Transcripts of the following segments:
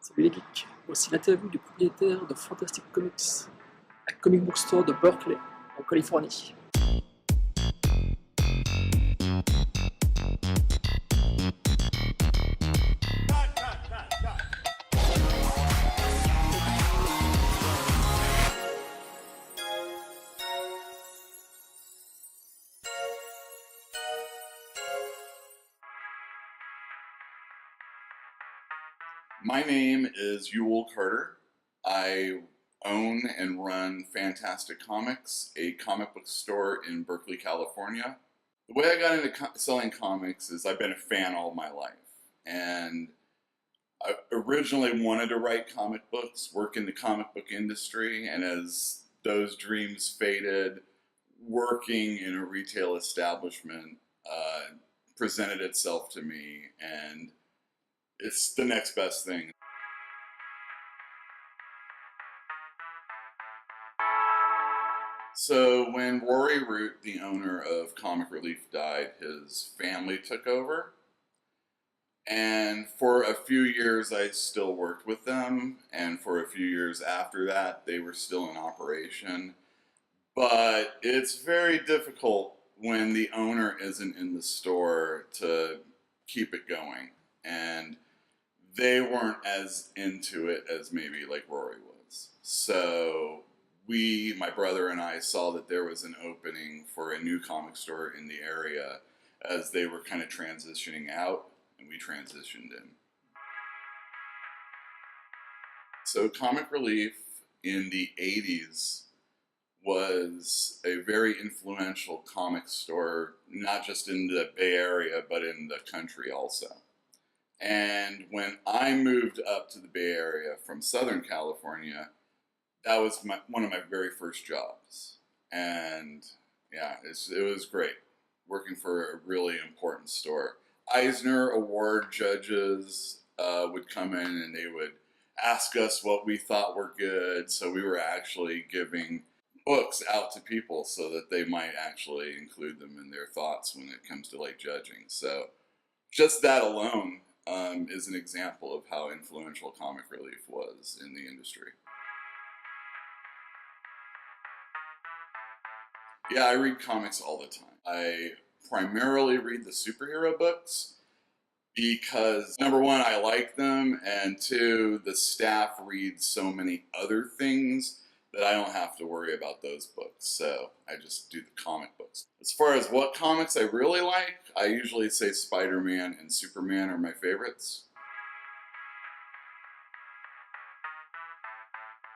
Salut les geeks, voici l'interview du propriétaire de Fantastic Comics, un comic book store de Berkeley, en Californie. My name is Uel Carter. I own and run Fantastic Comics, a comic book store in Berkeley, California. The way I got into selling comics is I've been a fan all my life. And I originally wanted to write comic books, work in the comic book industry, and as those dreams faded, working in a retail establishment presented itself to me, and it's the next best thing. So when Rory Root, the owner of Comic Relief, died, his family took over. And for a few years, I still worked with them. And for a few years after that, they were still in operation. But it's very difficult when the owner isn't in the store to keep it going. And they weren't as into it as maybe like Rory was. So my brother and I, saw that there was an opening for a new comic store in the area as they were kind of transitioning out, and we transitioned in. So Comic Relief in the 80s was a very influential comic store, not just in the Bay Area, but in the country also. And when I moved up to the Bay Area from Southern California, that was one of my very first jobs. And yeah, it was great working for a really important store. Eisner Award judges would come in and they would ask us what we thought were good. So we were actually giving books out to people so that they might actually include them in their thoughts when it comes to like judging. So just that alone is an example of how influential Comic Relief was in the industry. Yeah, I read comics all the time. I primarily read the superhero books because, number one, I like them, and two, the staff reads so many other things that I don't have to worry about those books. So I just do the comic books. As far as what comics I really like, I usually say Spider-Man and Superman are my favorites.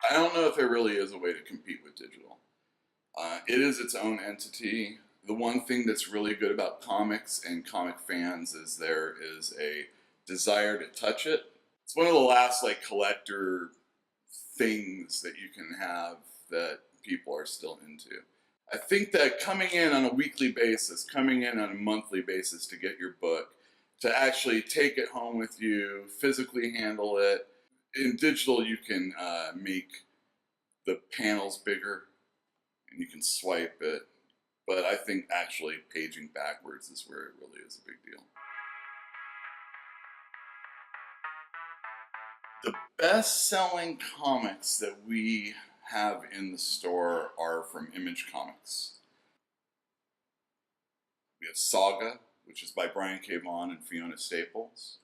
I don't know if there really is a way to compete with digital. It is its own entity. The one thing that's really good about comics and comic fans is there is a desire to touch it. It's one of the last like collector things that you can have that people are still into. I think that coming in on a weekly basis, coming in on a monthly basis to get your book, to actually take it home with you, physically handle it. In digital, you can make the panels bigger and you can swipe it. But I think actually paging backwards is where it really is a big deal. The best-selling comics that we have in the store are from Image Comics. We have Saga, which is by Brian K. Vaughan and Fiona Staples.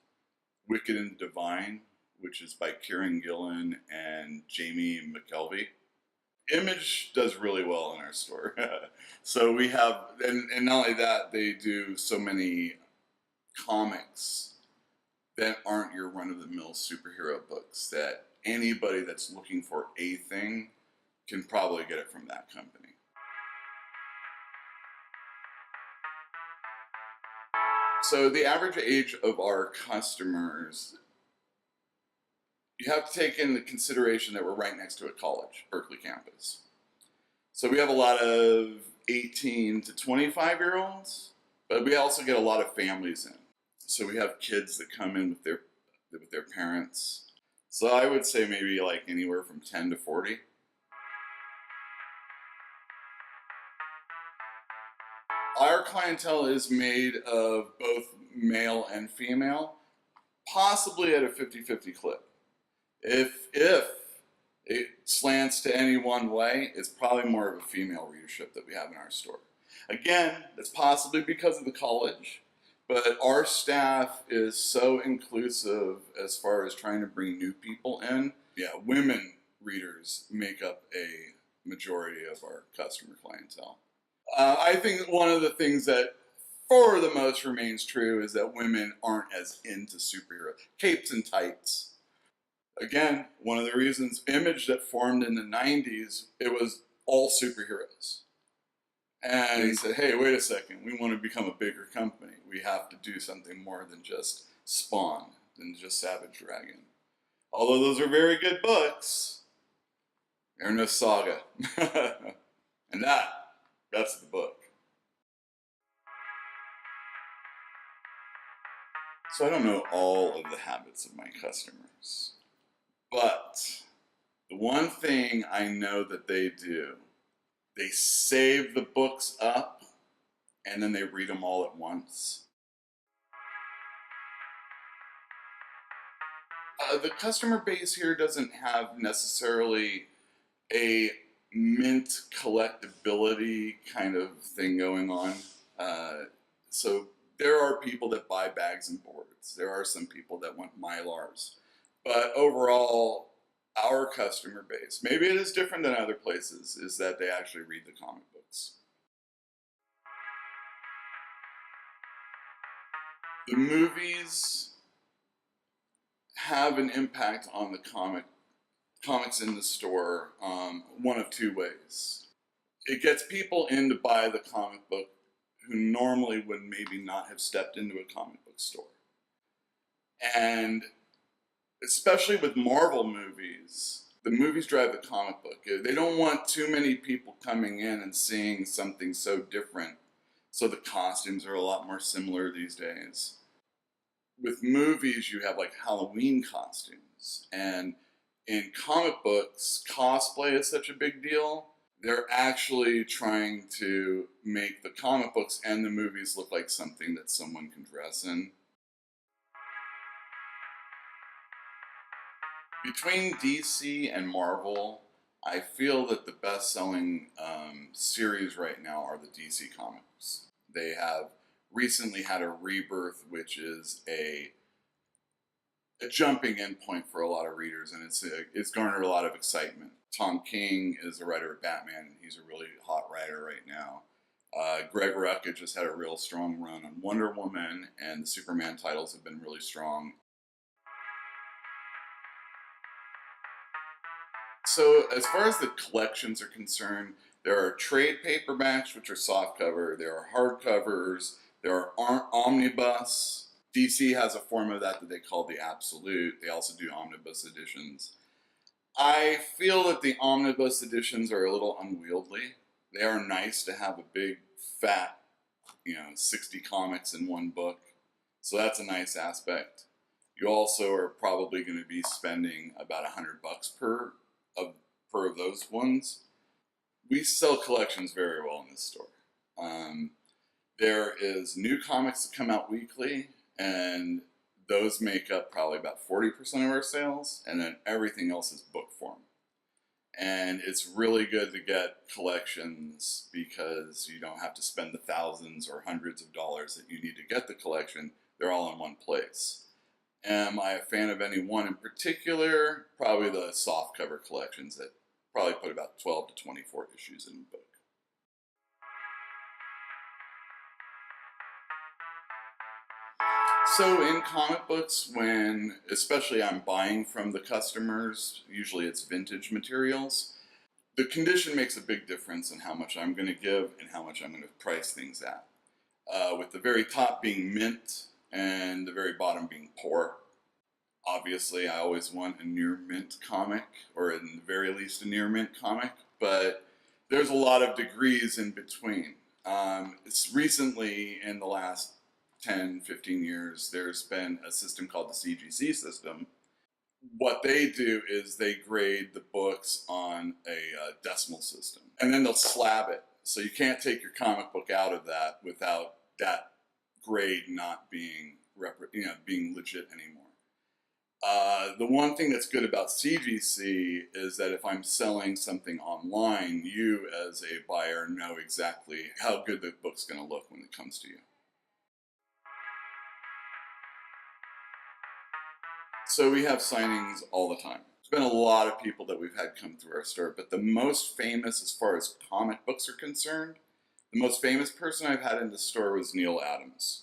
Wicked and Divine, which is by Kieran Gillen and Jamie McKelvey. Image does really well in our store. So we have, and not only that, they do so many comics that aren't your run-of-the-mill superhero books that anybody that's looking for a thing can probably get it from that company. So the average age of our customers, you have to take into consideration that we're right next to a college, Berkeley campus. So we have a lot of 18 to 25-year-olds, but we also get a lot of families in. So we have kids that come in with their parents. So I would say maybe like anywhere from 10 to 40. Our clientele is made of both male and female, possibly at a 50-50 clip. If it slants to any one way, it's probably more of a female readership that we have in our store. Again, that's possibly because of the college, but our staff is so inclusive as far as trying to bring new people in. Yeah, women readers make up a majority of our customer clientele. I think one of the things that for the most remains true is that women aren't as into superhero capes and tights. Again, one of the reasons Image that formed in the 90s, it was all superheroes. And he said, hey, wait a second, we want to become a bigger company. We have to do something more than just Spawn, than just Savage Dragon. Although those are very good books, they're no saga. And that's the book. So I don't know all of the habits of my customers. But the one thing I know that they do, they save the books up and then they read them all at once. The customer base here doesn't have necessarily a mint collectability kind of thing going on. So there are people that buy bags and boards. There are some people that want Mylars. But overall, our customer base, maybe it is different than other places, is that they actually read the comic books. The movies have an impact on the comics in the store one of two ways. It gets people in to buy the comic book who normally would maybe not have stepped into a comic book store. And especially with Marvel movies, the movies drive the comic book. They don't want too many people coming in and seeing something so different. So the costumes are a lot more similar these days. With movies, you have like Halloween costumes. And in comic books, cosplay is such a big deal. They're actually trying to make the comic books and the movies look like something that someone can dress in. Between DC and Marvel, I feel that the best-selling series right now are the DC comics. They have recently had a rebirth, which is a jumping in point for a lot of readers, and it's garnered a lot of excitement. Tom King is the writer of Batman, and he's a really hot writer right now. Greg Rucka just had a real strong run on Wonder Woman, and the Superman titles have been really strong. So as far as the collections are concerned, there are trade paperbacks, which are softcover. There are hardcovers. There are omnibus. DC has a form of that they call the Absolute. They also do omnibus editions. I feel that the omnibus editions are a little unwieldy. They are nice to have a big, fat, 60 comics in one book. So that's a nice aspect. You also are probably going to be spending about $100 per of those ones. We sell collections very well in this store. There is new comics that come out weekly, and those make up probably about 40% of our sales, and then everything else is book form. And it's really good to get collections because you don't have to spend the thousands or hundreds of dollars that you need to get the collection. They're all in one place. Am I a fan of any one in particular? Probably the softcover collections that probably put about 12 to 24 issues in a book. So in comic books, when especially I'm buying from the customers, usually it's vintage materials, the condition makes a big difference in how much I'm going to give and how much I'm going to price things at. With the very top being mint and the very bottom being poor. Obviously, I always want a near mint comic, or in the very least a near mint comic, but there's a lot of degrees in between. It's recently, in the last 10, 15 years, there's been a system called the CGC system. What they do is they grade the books on a decimal system, and then they'll slab it. So you can't take your comic book out of that without that grade not being being legit anymore. The one thing that's good about CGC is that if I'm selling something online, you as a buyer know exactly how good the book's going to look when it comes to you. So we have signings all the time. There's been a lot of people that we've had come through our store, but the most famous as far as comic books are concerned, the most famous person I've had in the store was Neil Adams.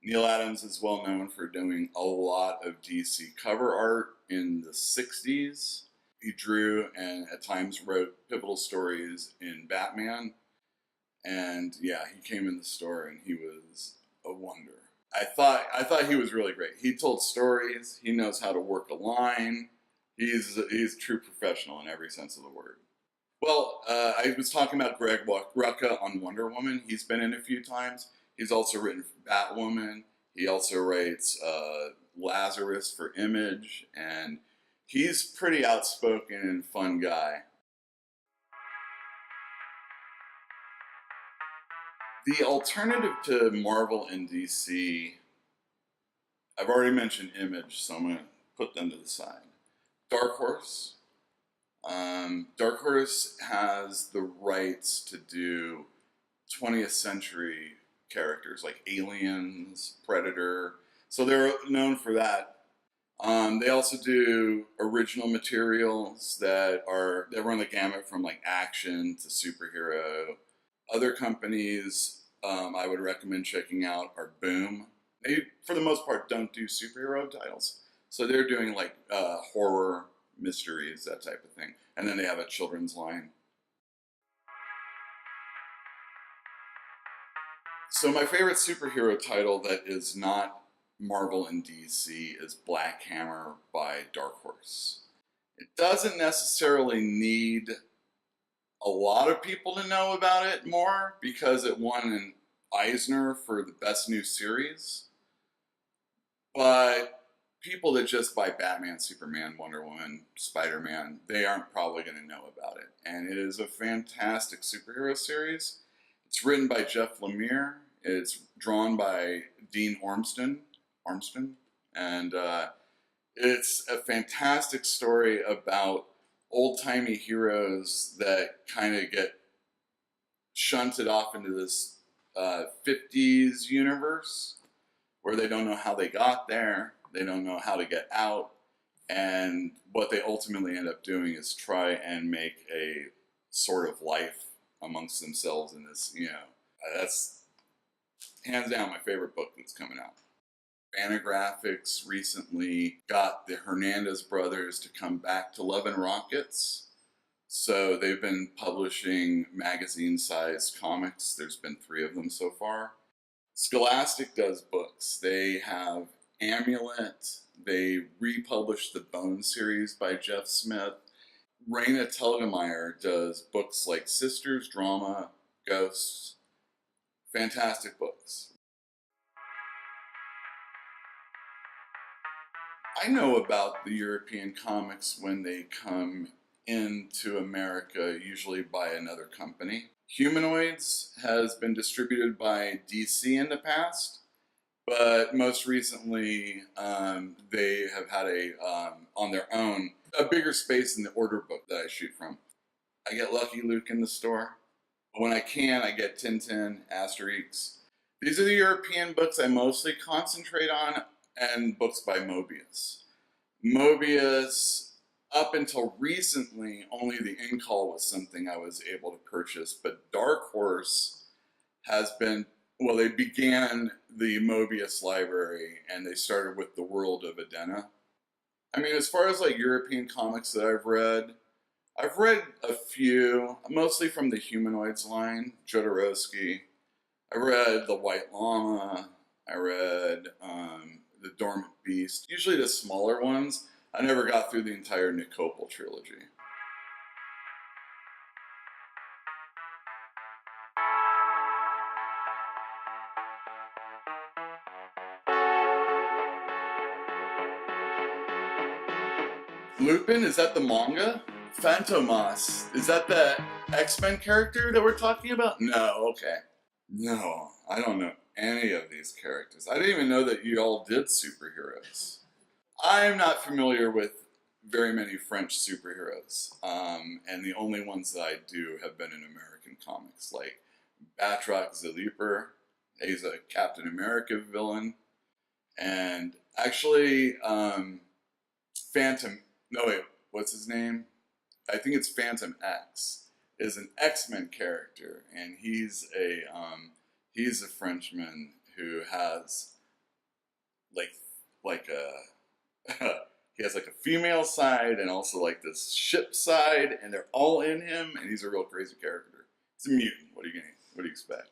Neil Adams is well known for doing a lot of DC cover art in the 60s. He drew and at times wrote pivotal stories in Batman. And yeah, he came in the store and he was a wonder. I thought he was really great. He told stories. He knows how to work a line. He's a true professional in every sense of the word. Well, I was talking about Greg Rucka on Wonder Woman. He's been in a few times. He's also written for Batwoman. He also writes Lazarus for Image, and he's pretty outspoken and fun guy. The alternative to Marvel and DC, I've already mentioned Image, so I'm going to put them to the side. Dark Horse. Dark Horse has the rights to do 20th century characters like Aliens, Predator, so they're known for that. They also do original materials that run the gamut from like action to superhero. Other companies I would recommend checking out are Boom. They, for the most part, don't do superhero titles, so they're doing like horror, mysteries, that type of thing, and then they have a children's line. So my favorite superhero title that is not Marvel and DC is Black Hammer by Dark Horse. It doesn't necessarily need a lot of people to know about it more because it won an Eisner for the best new series. But people that just buy Batman, Superman, Wonder Woman, Spider-Man, they aren't probably going to know about it. And it is a fantastic superhero series. It's written by Jeff Lemire. It's drawn by Dean Ormston, and it's a fantastic story about old-timey heroes that kind of get shunted off into this 50s universe where they don't know how they got there, they don't know how to get out, and what they ultimately end up doing is try and make a sort of life amongst themselves in this, that's hands down my favorite book that's coming out. Fantagraphics recently got the Hernandez brothers to come back to Love and Rockets. So they've been publishing magazine-sized comics. There's been 3 of them so far. Scholastic does books. They have Amulet. They republished the Bone series by Jeff Smith. Raina Telgemeier does books like Sisters, Drama, Ghosts. Fantastic books. I know about the European comics when they come into America, usually by another company. Humanoids has been distributed by DC in the past, but most recently they have had on their own, a bigger space in the order book that I shoot from. I get Lucky Luke in the store. When I can, I get Tintin, Asterix. These are the European books I mostly concentrate on, and books by Moebius. Moebius, up until recently, only the in-call was something I was able to purchase, but Dark Horse has been, well, they began the Moebius library, and they started with The World of Edena. I mean, as far as like European comics that I've read a few, mostly from the Humanoids line, Jodorowsky. I read The White Llama. I read The Dormant Beast. Usually the smaller ones. I never got through the entire Nick Copel trilogy. Lupin, is that the manga? Phantomas, is that the X-Men character that we're talking about? No, okay. No, I don't know any of these characters. I didn't even know that you all did superheroes. I'm not familiar with very many French superheroes, and the only ones that I do have been in American comics, like Batroc the Leaper. He's a Captain America villain, and actually, Phantom. No wait, what's his name? I think it's Phantom X. Is an X-Men character, and he's a Frenchman who has like a he has like a female side and also like this ship side, and they're all in him, and he's a real crazy character. He's a mutant. What do you expect?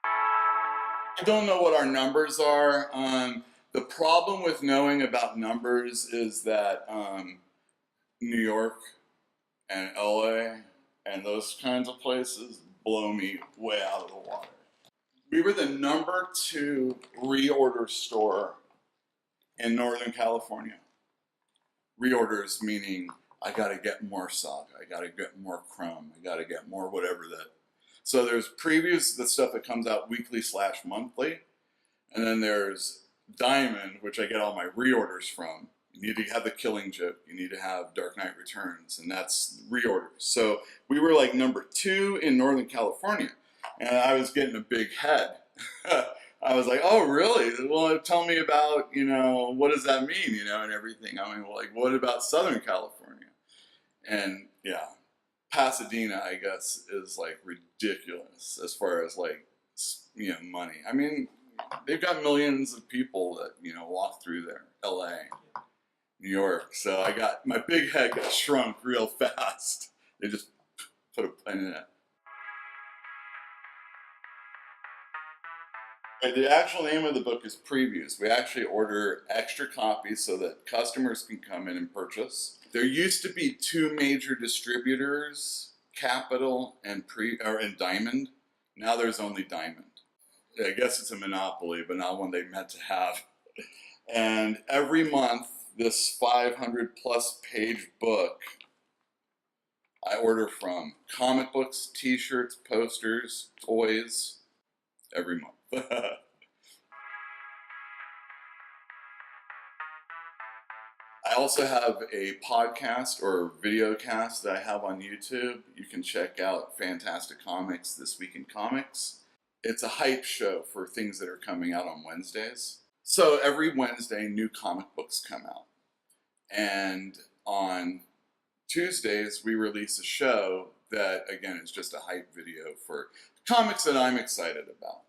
I don't know what our numbers are. The problem with knowing about numbers is that New York and LA and those kinds of places blow me way out of the water. We were the #2 reorder store in Northern California. Reorders meaning I gotta get more Saga, I gotta get more Chrome, I gotta get more whatever that. So there's previews, the stuff that comes out weekly/monthly, and then there's Diamond, which I get all my reorders from. You need to have the Killing Joke, you need to have Dark Knight Returns, and that's reorders. So we were like #2 in Northern California, and I was getting a big head. I was like, oh, really? Well, tell me about, what does that mean, and everything. I mean, well, like, what about Southern California? And yeah, Pasadena, I guess, is like ridiculous as far as like, money. I mean, they've got millions of people that, walk through there. LA, New York. So my big head got shrunk real fast. They just put a pin in it. The actual name of the book is Previews. We actually order extra copies so that customers can come in and purchase. There used to be 2 major distributors, Capital and Diamond. Now there's only Diamond. I guess it's a monopoly, but not one they meant to have. And every month, this 500 plus page book, I order from comic books, t-shirts, posters, toys, every month. I also have a podcast or video cast that I have on YouTube. You can check out Fantastic Comics, This Week in Comics. It's a hype show for things that are coming out on Wednesdays. So every Wednesday, new comic books come out. And on Tuesdays, we release a show that, again, is just a hype video for comics that I'm excited about.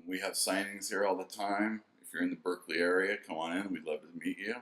We have signings here all the time. If you're in the Berkeley area, come on in. We'd love to meet you.